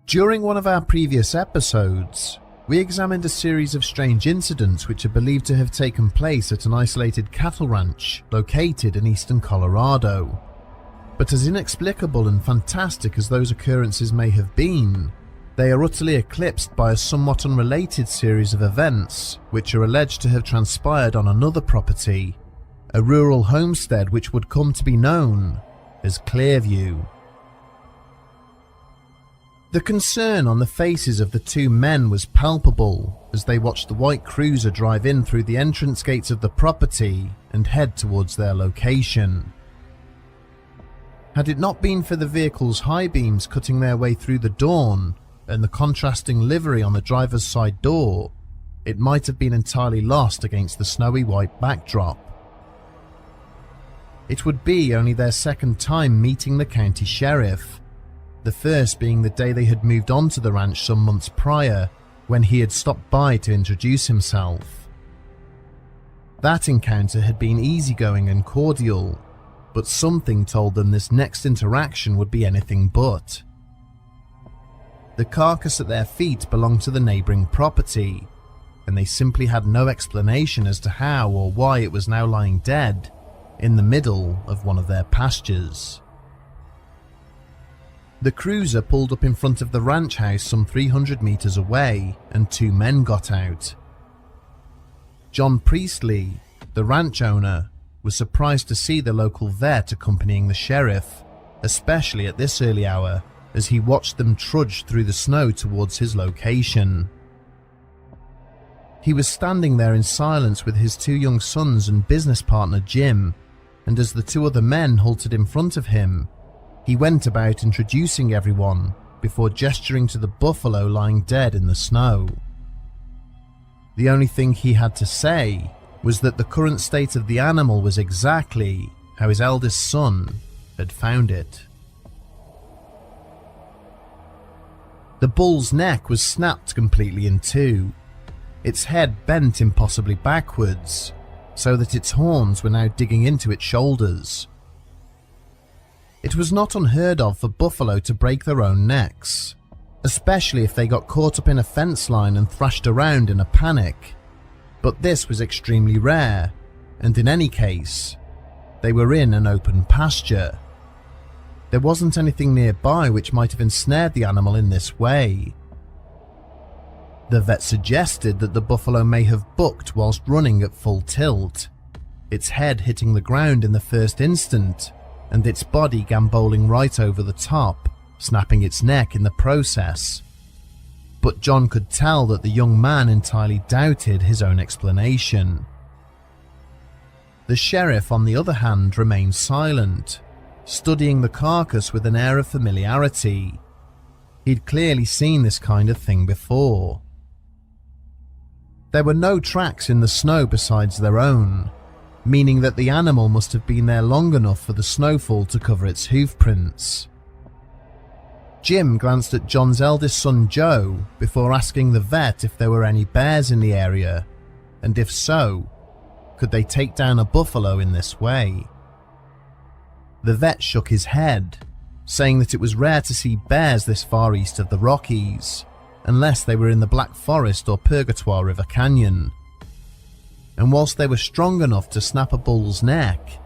During one of our previous episodes, we examined a series of strange incidents which are believed to have taken place at an isolated cattle ranch located in eastern Colorado. But as inexplicable and fantastic as those occurrences may have been, they are utterly eclipsed by a somewhat unrelated series of events which are alleged to have transpired on another property, a rural homestead which would come to be known as Clearview. The concern on the faces of the two men was palpable as they watched the white cruiser drive in through the entrance gates of the property and head towards their location. Had it not been for the vehicle's high beams cutting their way through the dawn and the contrasting livery on the driver's side door, it might have been entirely lost against the snowy white backdrop. It would be only their second time meeting the county sheriff, the first being the day they had moved on to the ranch some months prior when he had stopped by to introduce himself. That encounter had been easygoing and cordial, but something told them this next interaction would be anything but. The carcass at their feet belonged to the neighbouring property, and they simply had no explanation as to how or why it was now lying dead in the middle of one of their pastures. The cruiser pulled up in front of the ranch house some 300 meters away, and two men got out. John Priestley, the ranch owner, was surprised to see the local vet accompanying the sheriff, especially at this early hour, as he watched them trudge through the snow towards his location. He was standing there in silence with his two young sons and business partner Jim, and as the two other men halted in front of him, he went about introducing everyone before gesturing to the buffalo lying dead in the snow. The only thing he had to say was that the current state of the animal was exactly how his eldest son had found it. The bull's neck was snapped completely in two, its head bent impossibly backwards, so that its horns were now digging into its shoulders. It was not unheard of for buffalo to break their own necks, especially if they got caught up in a fence line and thrashed around in a panic, but this was extremely rare, and in any case, they were in an open pasture. There wasn't anything nearby which might have ensnared the animal in this way. The vet suggested that the buffalo may have bucked whilst running at full tilt, its head hitting the ground in the first instant, and its body gambolling right over the top, snapping its neck in the process. But John could tell that the young man entirely doubted his own explanation. The sheriff, on the other hand, remained silent, studying the carcass with an air of familiarity. He'd clearly seen this kind of thing before. There were no tracks in the snow besides their own, meaning that the animal must have been there long enough for the snowfall to cover its hoof prints. Jim glanced at John's eldest son Joe before asking the vet if there were any bears in the area, and if so, could they take down a buffalo in this way? The vet shook his head, saying that it was rare to see bears this far east of the Rockies, unless they were in the Black Forest or Purgatoire River Canyon. And whilst they were strong enough to snap a bull's neck,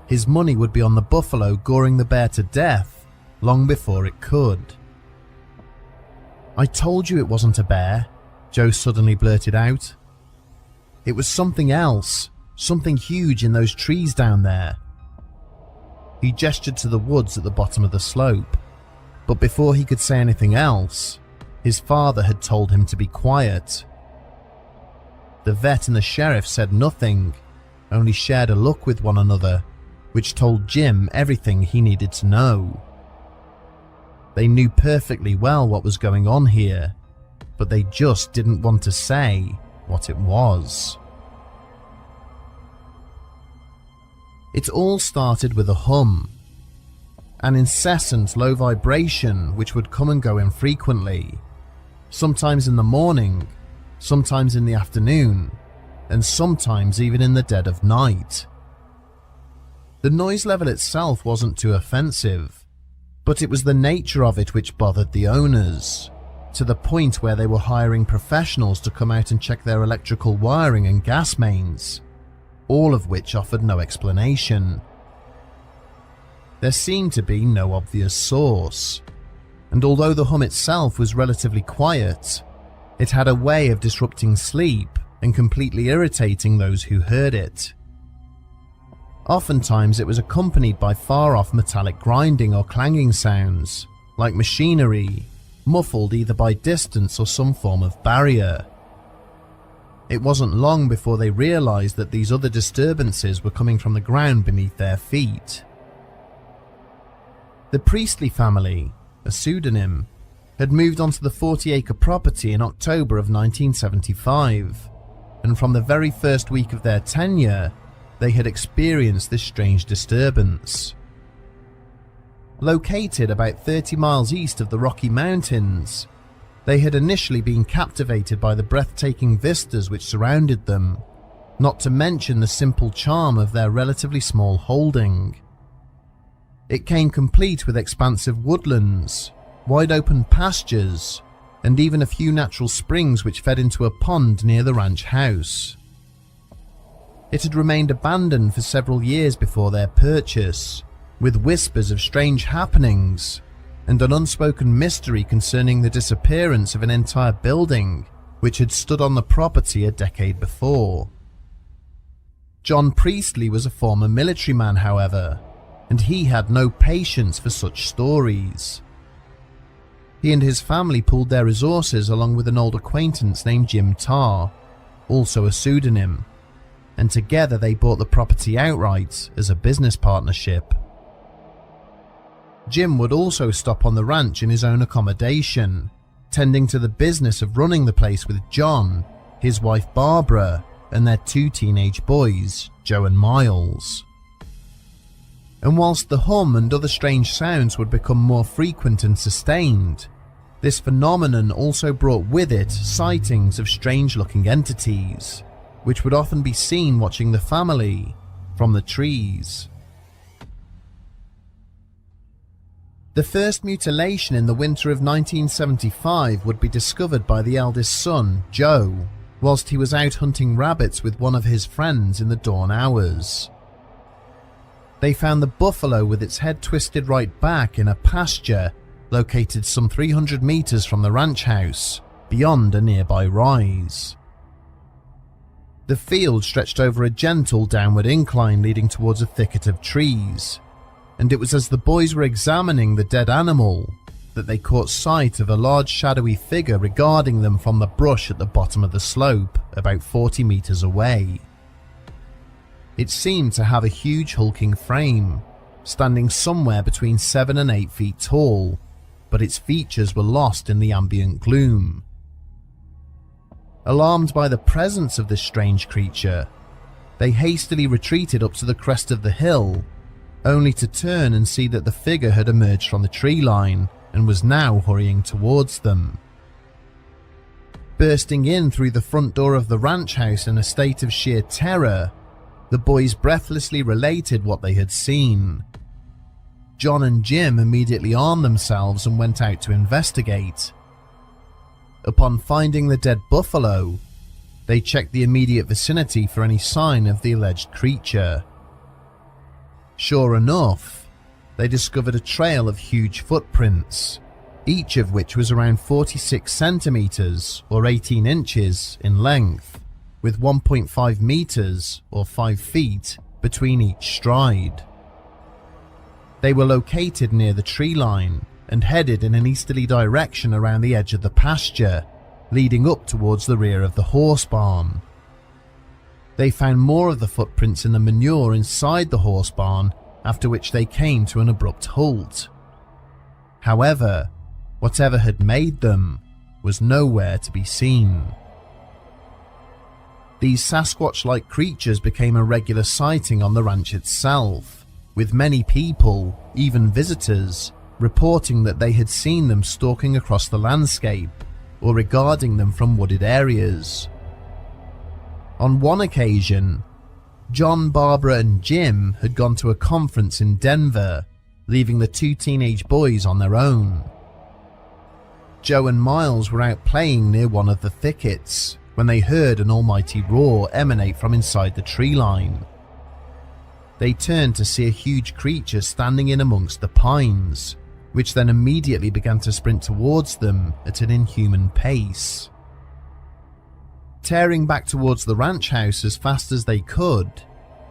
his money would be on the buffalo goring the bear to death long before it could. "I told you it wasn't a bear," Joe suddenly blurted out. "It was something else, something huge in those trees down there." He gestured to the woods at the bottom of the slope, but before he could say anything else, his father had told him to be quiet. The vet and the sheriff said nothing, only shared a look with one another, which told Jim everything he needed to know. They knew perfectly well what was going on here, but they just didn't want to say what it was. It all started with a hum, an incessant low vibration which would come and go infrequently, sometimes in the morning, sometimes in the afternoon, and sometimes even in the dead of night. The noise level itself wasn't too offensive, But it was the nature of it which bothered the owners, to the point where they were hiring professionals to come out and check their electrical wiring and gas mains, all of which offered no explanation. There seemed to be no obvious source, and although the hum itself was relatively quiet, it had a way of disrupting sleep and completely irritating those who heard it. Oftentimes it was accompanied by far-off metallic grinding or clanging sounds, like machinery, muffled either by distance or some form of barrier. It wasn't long before they realized that these other disturbances were coming from the ground beneath their feet. The Priestley family, a pseudonym, had moved onto the 40-acre property in October of 1975, and from the very first week of their tenure, they had experienced this strange disturbance. Located about 30 miles east of the Rocky Mountains, they had initially been captivated by the breathtaking vistas which surrounded them, not to mention the simple charm of their relatively small holding. It came complete with expansive woodlands, wide open pastures, and even a few natural springs which fed into a pond near the ranch house. It had remained abandoned for several years before their purchase, with whispers of strange happenings and an unspoken mystery concerning the disappearance of an entire building which had stood on the property a decade before. John Priestley was a former military man, however, and he had no patience for such stories. He and his family pooled their resources along with an old acquaintance named Jim Tarr, also a pseudonym, and together they bought the property outright as a business partnership. Jim would also stop on the ranch in his own accommodation, tending to the business of running the place with John, his wife Barbara, and their 2 teenage boys, Joe and Miles. And whilst the hum and other strange sounds would become more frequent and sustained, this phenomenon also brought with it sightings of strange-looking entities, which would often be seen watching the family from the trees. The first mutilation in the winter of 1975 would be discovered by the eldest son, Joe, whilst he was out hunting rabbits with one of his friends in the dawn hours. They found the buffalo with its head twisted right back in a pasture located some 300 meters from the ranch house, beyond a nearby rise. The field stretched over a gentle downward incline leading towards a thicket of trees, and it was as the boys were examining the dead animal that they caught sight of a large shadowy figure regarding them from the brush at the bottom of the slope about 40 meters away. It seemed to have a huge hulking frame, standing somewhere between 7 and 8 feet tall, but its features were lost in the ambient gloom. Alarmed by the presence of this strange creature, they hastily retreated up to the crest of the hill, only to turn and see that the figure had emerged from the tree line and was now hurrying towards them. Bursting in through the front door of the ranch house in a state of sheer terror, the boys breathlessly related what they had seen. John and Jim immediately armed themselves and went out to investigate. Upon finding the dead buffalo, they checked the immediate vicinity for any sign of the alleged creature. Sure enough, they discovered a trail of huge footprints, each of which was around 46 centimeters or 18 inches in length, with 1.5 meters or 5 feet between each stride. They were located near the tree line and headed in an easterly direction around the edge of the pasture, leading up towards the rear of the horse barn. They found more of the footprints in the manure inside the horse barn, after which they came to an abrupt halt. However, whatever had made them was nowhere to be seen. These Sasquatch-like creatures became a regular sighting on the ranch itself, with many people, even visitors, reporting that they had seen them stalking across the landscape or regarding them from wooded areas. On one occasion, John, Barbara and Jim had gone to a conference in Denver, leaving the two teenage boys on their own. Joe and Miles were out playing near one of the thickets when they heard an almighty roar emanate from inside the tree line. They turned to see a huge creature standing in amongst the pines, which then immediately began to sprint towards them at an inhuman pace. Tearing back towards the ranch house as fast as they could,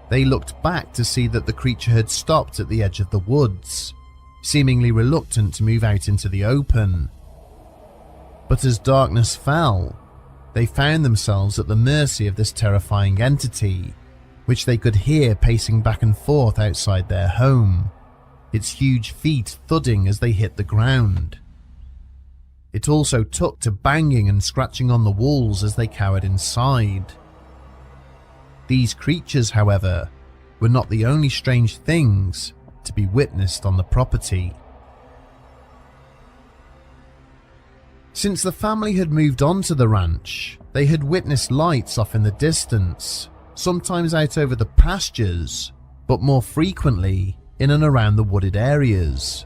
they looked back to see that the creature had stopped at the edge of the woods, seemingly reluctant to move out into the open. But as darkness fell, they found themselves at the mercy of this terrifying entity, which they could hear pacing back and forth outside their home, its huge feet thudding as they hit the ground. It also took to banging and scratching on the walls as they cowered inside. These creatures, however, were not the only strange things to be witnessed on the property. Since the family had moved on to the ranch, they had witnessed lights off in the distance, sometimes out over the pastures, but more frequently in and around the wooded areas.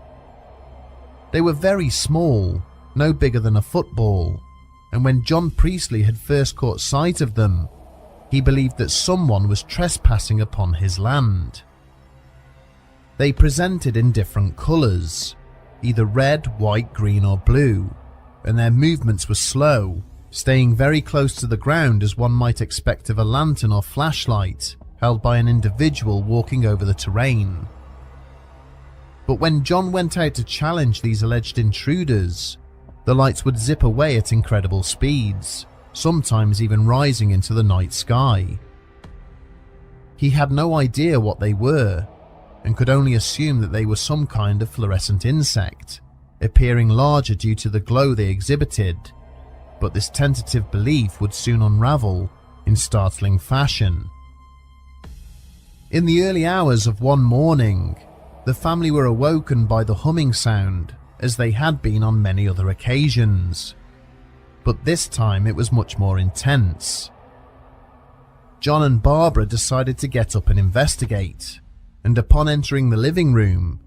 They were very small, no bigger than a football, and when John Priestley had first caught sight of them, he believed that someone was trespassing upon his land. They presented in different colours, either red, white, green or blue, and their movements were slow, staying very close to the ground as one might expect of a lantern or flashlight held by an individual walking over the terrain. But when John went out to challenge these alleged intruders, the lights would zip away at incredible speeds, sometimes even rising into the night sky. He had no idea what they were, and could only assume that they were some kind of fluorescent insect, appearing larger due to the glow they exhibited, but this tentative belief would soon unravel in startling fashion. In the early hours of one morning, the family were awoken by the humming sound, as they had been on many other occasions, but this time it was much more intense. John and Barbara decided to get up and investigate, and upon entering the living room,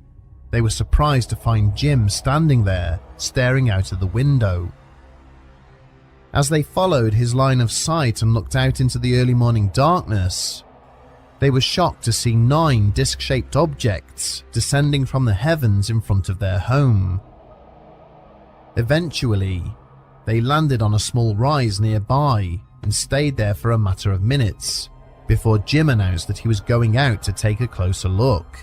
they were surprised to find Jim standing there, staring out of the window. As they followed his line of sight and looked out into the early morning darkness, they were shocked to see 9 disc-shaped objects descending from the heavens in front of their home. Eventually, they landed on a small rise nearby and stayed there for a matter of minutes before Jim announced that he was going out to take a closer look.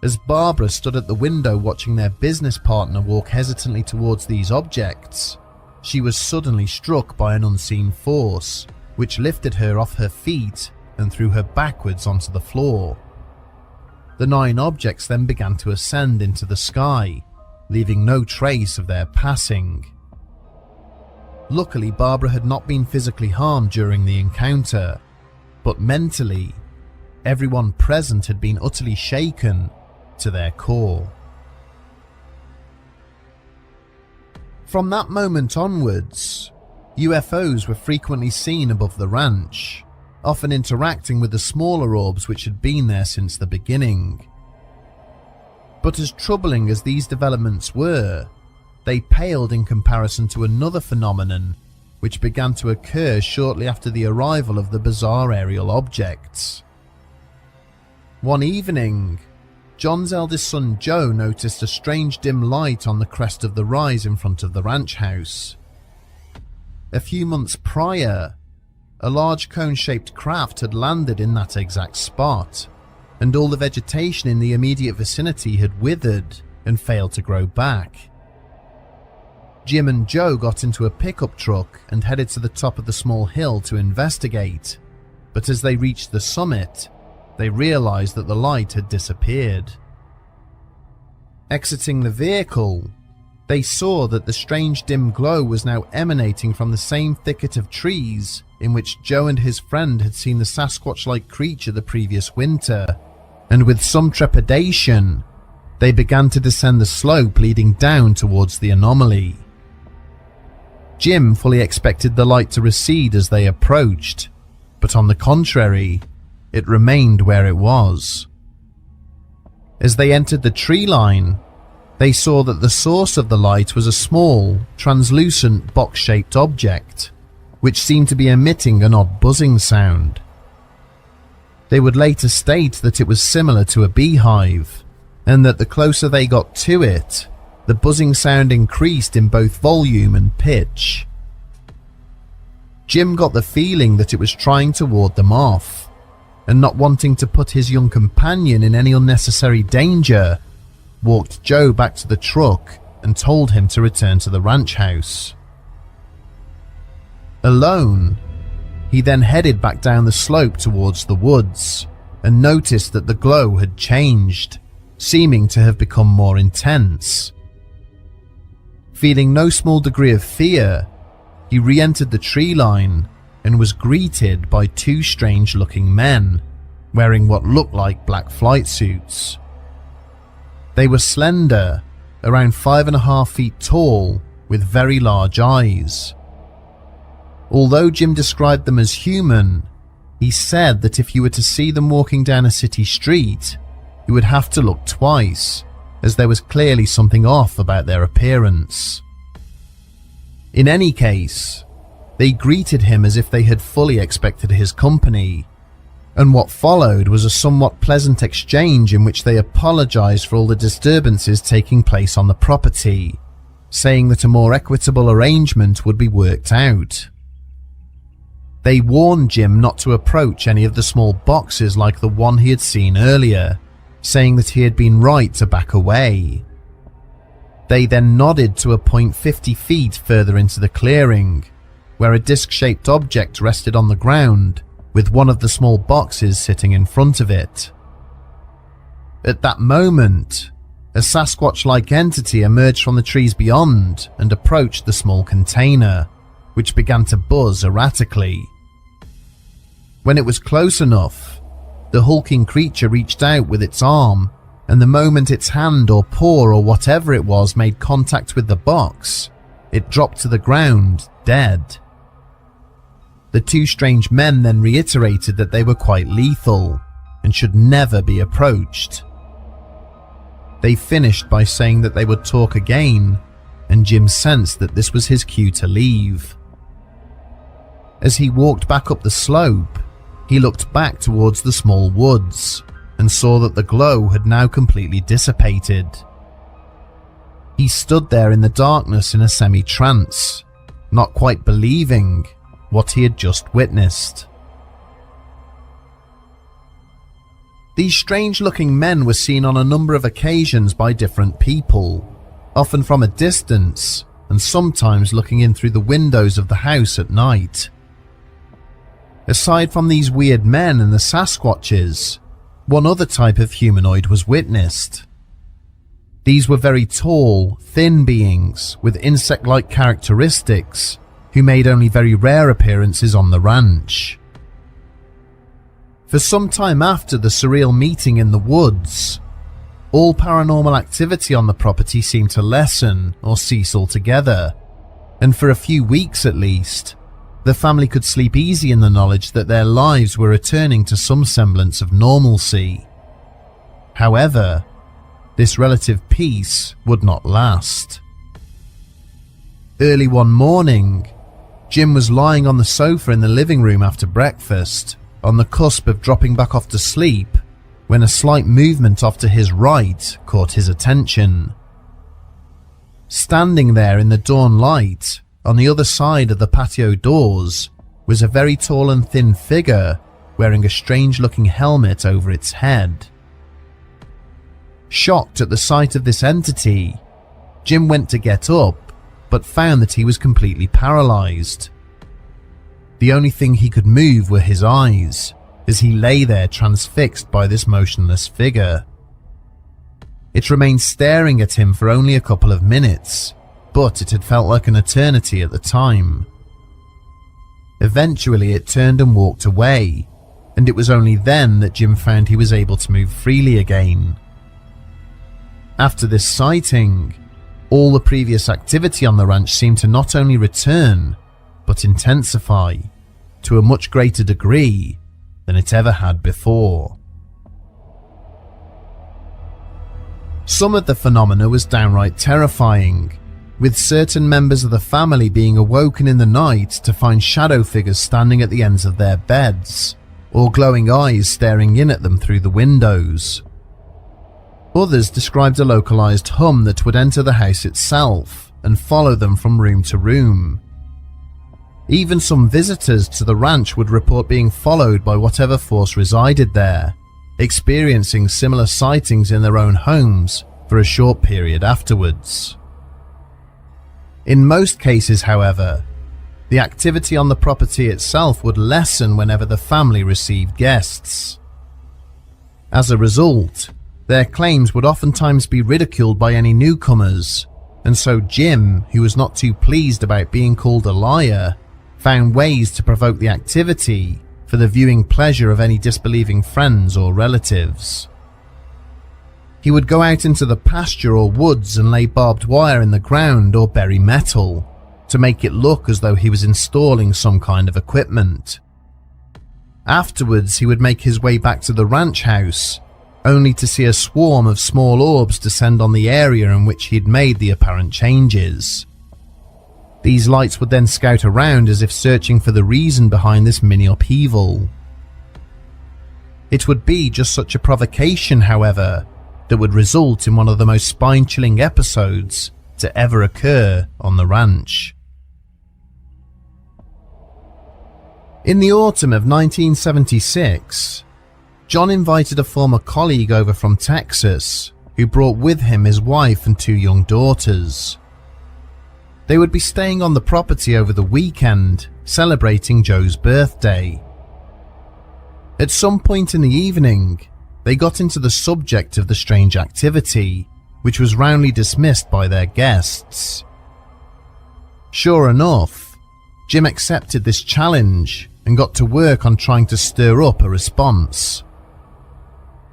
As Barbara stood at the window watching their business partner walk hesitantly towards these objects, she was suddenly struck by an unseen force, which lifted her off her feet and threw her backwards onto the floor. The 9 objects then began to ascend into the sky, leaving no trace of their passing. Luckily, Barbara had not been physically harmed during the encounter, but mentally, everyone present had been utterly shaken to their core. From that moment onwards, UFOs were frequently seen above the ranch, often interacting with the smaller orbs which had been there since the beginning. But as troubling as these developments were, they paled in comparison to another phenomenon which began to occur shortly after the arrival of the bizarre aerial objects. One evening, John's eldest son Joe noticed a strange dim light on the crest of the rise in front of the ranch house. A few months prior, a large cone-shaped craft had landed in that exact spot, and all the vegetation in the immediate vicinity had withered and failed to grow back. Jim and Joe got into a pickup truck and headed to the top of the small hill to investigate, but as they reached the summit, they realized that the light had disappeared. Exiting the vehicle, they saw that the strange dim glow was now emanating from the same thicket of trees in which Joe and his friend had seen the Sasquatch-like creature the previous winter, and with some trepidation, they began to descend the slope leading down towards the anomaly. Jim fully expected the light to recede as they approached, but on the contrary, it remained where it was. As they entered the tree line, they saw that the source of the light was a small, translucent box-shaped object, which seemed to be emitting an odd buzzing sound. They would later state that it was similar to a beehive, and that the closer they got to it, the buzzing sound increased in both volume and pitch. Jim got the feeling that it was trying to ward them off, and not wanting to put his young companion in any unnecessary danger, walked Joe back to the truck and told him to return to the ranch house. Alone, he then headed back down the slope towards the woods and noticed that the glow had changed, seeming to have become more intense. Feeling no small degree of fear, he re-entered the tree line and was greeted by two strange-looking men wearing what looked like black flight suits. They were slender, around 5.5 feet tall, with very large eyes. Although Jim described them as human, he said that if you were to see them walking down a city street, you would have to look twice, as there was clearly something off about their appearance. In any case, they greeted him as if they had fully expected his company, and what followed was a somewhat pleasant exchange in which they apologized for all the disturbances taking place on the property, saying that a more equitable arrangement would be worked out. They warned Jim not to approach any of the small boxes like the one he had seen earlier, saying that he had been right to back away. They then nodded to a point 50 feet further into the clearing, where a disc-shaped object rested on the ground, with one of the small boxes sitting in front of it. At that moment, a Sasquatch-like entity emerged from the trees beyond and approached the small container, which began to buzz erratically. When it was close enough, the hulking creature reached out with its arm, and the moment its hand or paw or whatever it was made contact with the box, it dropped to the ground, dead. The two strange men then reiterated that they were quite lethal and should never be approached. They finished by saying that they would talk again, and Jim sensed that this was his cue to leave. As he walked back up the slope, he looked back towards the small woods and saw that the glow had now completely dissipated. He stood there in the darkness in a semi-trance, not quite believing what he had just witnessed. These strange-looking men were seen on a number of occasions by different people, often from a distance and sometimes looking in through the windows of the house at night. Aside from these weird men and the Sasquatches, one other type of humanoid was witnessed. These were very tall, thin beings with insect-like characteristics who made only very rare appearances on the ranch. For some time after the surreal meeting in the woods, all paranormal activity on the property seemed to lessen or cease altogether, and for a few weeks at least, the family could sleep easy in the knowledge that their lives were returning to some semblance of normalcy. However, this relative peace would not last. Early one morning, Jim was lying on the sofa in the living room after breakfast, on the cusp of dropping back off to sleep, when a slight movement off to his right caught his attention. Standing there in the dawn light, on the other side of the patio doors, was a very tall and thin figure wearing a strange-looking helmet over its head. Shocked at the sight of this entity, Jim went to get up, but found that he was completely paralyzed. The only thing he could move were his eyes, as he lay there transfixed by this motionless figure. It remained staring at him for only a couple of minutes, but it had felt like an eternity at the time. Eventually it turned and walked away, and it was only then that Jim found he was able to move freely again. After this sighting, all the previous activity on the ranch seemed to not only return, but intensify to a much greater degree than it ever had before. Some of the phenomena was downright terrifying, with certain members of the family being awoken in the night to find shadow figures standing at the ends of their beds, or glowing eyes staring in at them through the windows. Others described a localized hum that would enter the house itself and follow them from room to room. Even some visitors to the ranch would report being followed by whatever force resided there, experiencing similar sightings in their own homes for a short period afterwards. In most cases, however, the activity on the property itself would lessen whenever the family received guests. As a result, their claims would oftentimes be ridiculed by any newcomers, and so Jim, who was not too pleased about being called a liar, found ways to provoke the activity for the viewing pleasure of any disbelieving friends or relatives. He would go out into the pasture or woods and lay barbed wire in the ground or bury metal to make it look as though he was installing some kind of equipment. Afterwards, he would make his way back to the ranch house, only to see a swarm of small orbs descend on the area in which he'd made the apparent changes. These lights would then scout around as if searching for the reason behind this mini upheaval. It would be just such a provocation, however, that would result in one of the most spine-chilling episodes to ever occur on the ranch. In the autumn of 1976, John invited a former colleague over from Texas, who brought with him his wife and 2 young daughters. They would be staying on the property over the weekend, celebrating Joe's birthday. At some point in the evening, they got into the subject of the strange activity, which was roundly dismissed by their guests. Sure enough, Jim accepted this challenge and got to work on trying to stir up a response.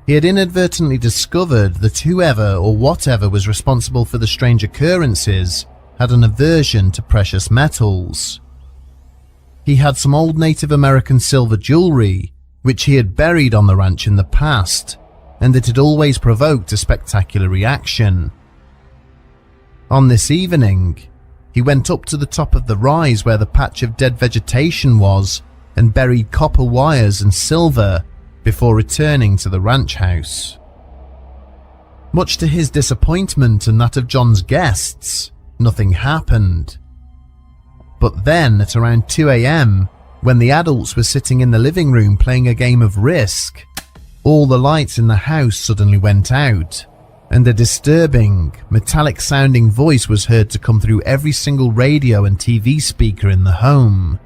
He had inadvertently discovered that whoever or whatever was responsible for the strange occurrences had an aversion to precious metals. He had some old Native American silver jewelry which he had buried on the ranch in the past, and it had always provoked a spectacular reaction. On this evening, he went up to the top of the rise where the patch of dead vegetation was and buried copper wires and silver before returning to the ranch house. Much to his disappointment and that of John's guests, nothing happened. But then, at around 2 a.m., when the adults were sitting in the living room playing a game of Risk, all the lights in the house suddenly went out, and a disturbing, metallic-sounding voice was heard to come through every single radio and TV speaker in the home.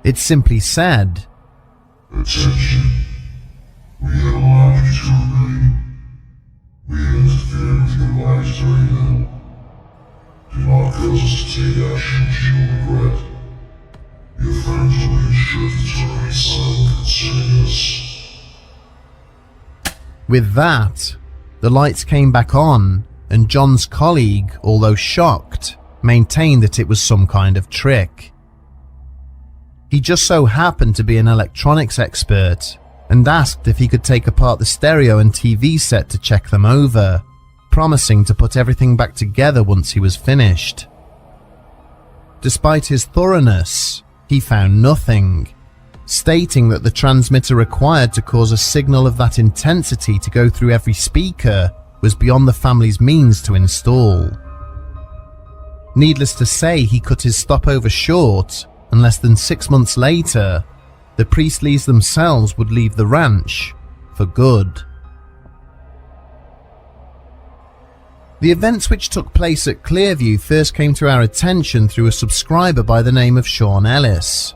It simply said, "Attention. We have allowed you to agree. We have interfered with your lives very little. Do not cause us to take action which you will regret. Your friends will be sure to remain silent concerning this." With that, the lights came back on, and John's colleague, although shocked, maintained that it was some kind of trick. He just so happened to be an electronics expert and asked if he could take apart the stereo and TV set to check them over, promising to put everything back together once he was finished. Despite his thoroughness, he found nothing, stating that the transmitter required to cause a signal of that intensity to go through every speaker was beyond the family's means to install. Needless to say, he cut his stopover short, and less than 6 months later, the Priestleys themselves would leave the ranch for good. The events which took place at Clearview first came to our attention through a subscriber by the name of Sean Ellis.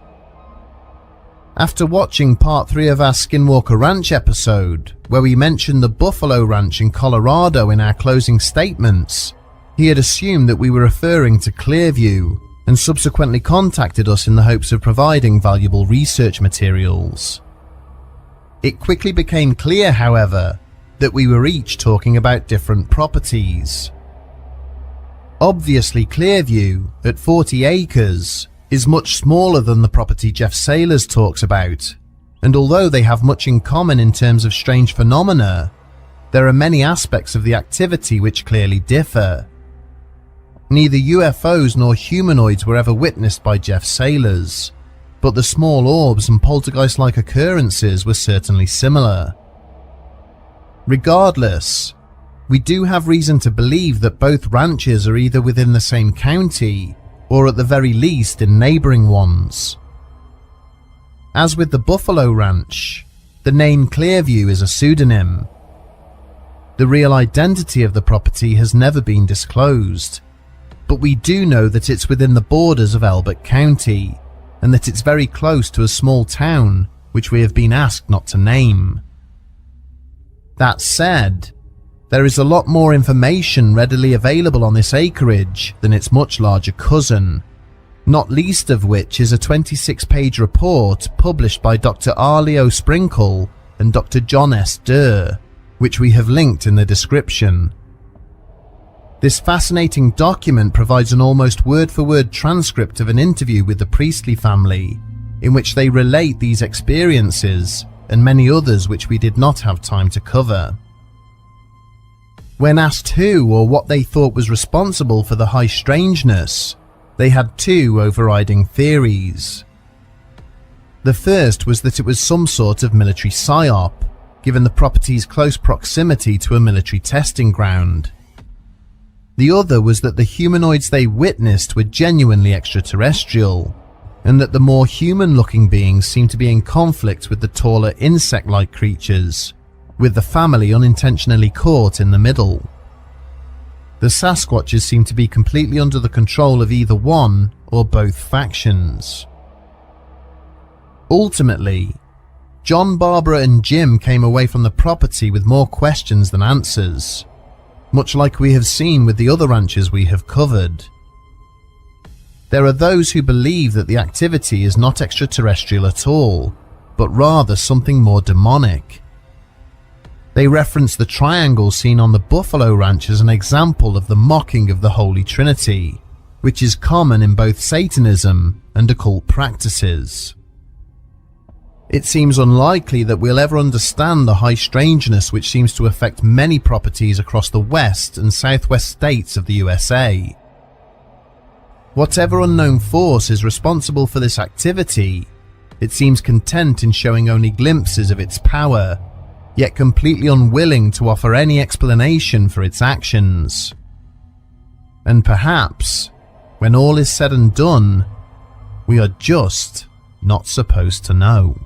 After watching part 3 of our Skinwalker Ranch episode, where we mentioned the Buffalo Ranch in Colorado in our closing statements, he had assumed that we were referring to Clearview and subsequently contacted us in the hopes of providing valuable research materials. It quickly became clear, however, that we were each talking about different properties. Obviously, Clearview, at 40 acres, is much smaller than the property Jeff Saylors talks about, and although they have much in common in terms of strange phenomena, there are many aspects of the activity which clearly differ. Neither UFOs nor humanoids were ever witnessed by Jeff's sailors, but the small orbs and poltergeist-like occurrences were certainly similar. Regardless, we do have reason to believe that both ranches are either within the same county or at the very least in neighboring ones. As with the Buffalo Ranch, the name Clearview is a pseudonym. The real identity of the property has never been disclosed, but we do know that it's within the borders of Elbert County and that it's very close to a small town which we have been asked not to name. That said, there is a lot more information readily available on this acreage than its much larger cousin, not least of which is a 26-page report published by Dr. R. Leo Sprinkle and Dr. John S. Durr, which we have linked in the description. This fascinating document provides an almost word-for-word transcript of an interview with the Priestley family, in which they relate these experiences and many others which we did not have time to cover. When asked who or what they thought was responsible for the high strangeness, they had two overriding theories. The first was that it was some sort of military psyop, given the property's close proximity to a military testing ground. The other was that the humanoids they witnessed were genuinely extraterrestrial, and that the more human-looking beings seemed to be in conflict with the taller insect-like creatures, with the family unintentionally caught in the middle. The Sasquatches seemed to be completely under the control of either one or both factions. Ultimately, John, Barbara and Jim came away from the property with more questions than answers, much like we have seen with the other ranches we have covered. There are those who believe that the activity is not extraterrestrial at all, but rather something more demonic. They reference the triangle seen on the Buffalo Ranch as an example of the mocking of the Holy Trinity, which is common in both Satanism and occult practices. It seems unlikely that we'll ever understand the high strangeness which seems to affect many properties across the west and southwest states of the USA. Whatever unknown force is responsible for this activity, it seems content in showing only glimpses of its power, yet completely unwilling to offer any explanation for its actions. And perhaps, when all is said and done, we are just not supposed to know.